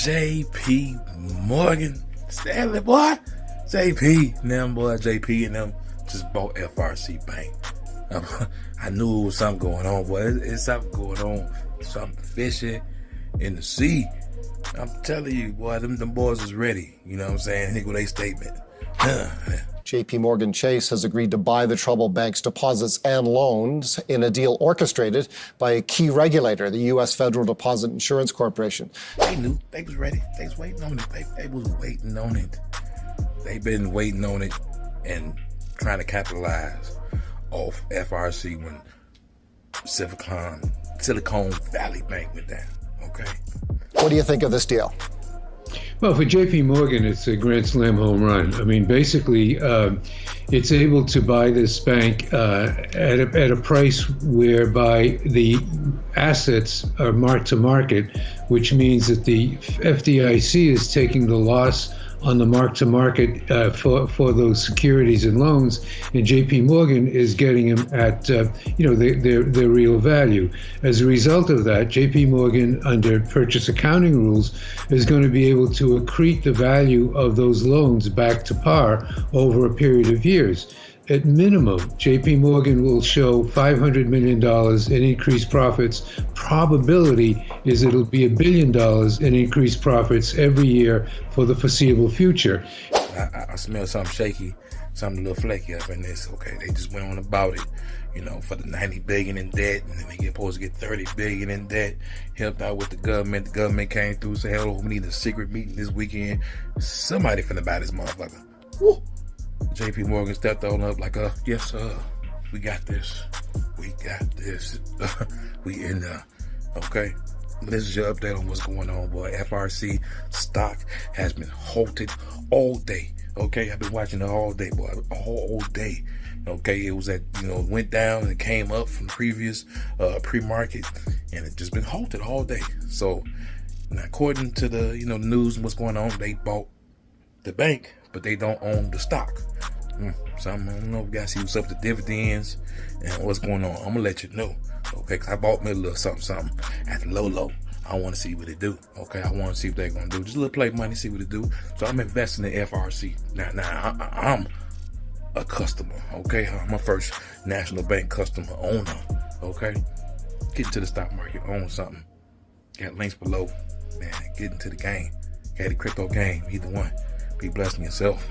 JPMorgan, Stanley boy, JP, them boy, JP and them just bought FRC Bank. I knew it was something going on, boy. It's something going on, something fishy in the sea. I'm telling you, boy, them boys is ready. You know what I'm saying? Here go their statement. JPMorgan Chase has agreed to buy the troubled bank's deposits and loans in a deal orchestrated by a key regulator, the U.S. Federal Deposit Insurance Corporation. They knew. They was ready. They was waiting on it. They was waiting on it. They've been waiting on it and trying to capitalize off FRC when Silicon Valley Bank went down. Okay? What do you think of this deal? Well, for JPMorgan, it's a grand slam home run. I mean, basically, it's able to buy this bank at a price whereby the assets are marked to market, which means that the FDIC is taking the loss on the mark-to-market for those securities and loans, and JPMorgan is getting them at their real value. As a result of that, JPMorgan, under purchase accounting rules, is going to be able to accrete the value of those loans back to par over a period of years. At minimum, JPMorgan will show $500 million in increased profits. Probability is it'll be $1 billion in increased profits every year for the foreseeable future. I smell something shaky, something a little flaky up in this. Okay, they just went on about it, for the $90 billion in debt, and then they supposed to get $30 billion in debt, helped out with the government. The government came through and said, "Hello, we need a secret meeting this weekend. Somebody finna buy this motherfucker." Woo! JPMorgan stepped on up like, yes, we got this. We got this. We in there. Okay. This is your update on what's going on, boy. FRC stock has been halted all day. Okay. I've been watching it all day, boy. All day. Okay. It was went down and it came up from previous pre-market, and it just been halted all day. So now, according to the, news and what's going on, they bought the bank, but they don't own the stock. Something, I don't know. We gotta see what's up with the dividends and what's going on. I'm gonna let you know, okay? Because I bought me a little something at the low. I want to see what it do, okay? I want to see what they're gonna do. Just a little play money, see what it do. So I'm investing in FRC. Now I'm a customer, okay? I'm my first national bank customer owner, okay? Get into the stock market, own something. Got links below, man. Get into the game. Got the crypto game, either one. Be blessing yourself.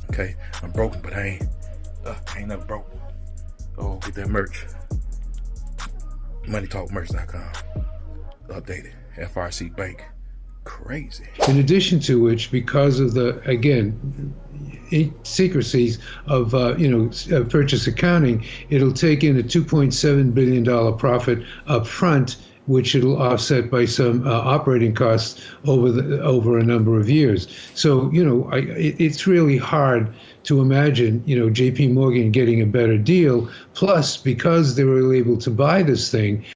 Okay, I'm broken, but I ain't never broke. Oh, get that merch. MoneyTalkMerch.com. Updated. FRC Bank. Crazy. In addition to which, because of the, again, secrecies of purchase accounting, it'll take in a $2.7 billion profit up front, which it'll offset by some operating costs over a number of years. So, it's really hard to imagine, JPMorgan getting a better deal. Plus, because they were able to buy this thing,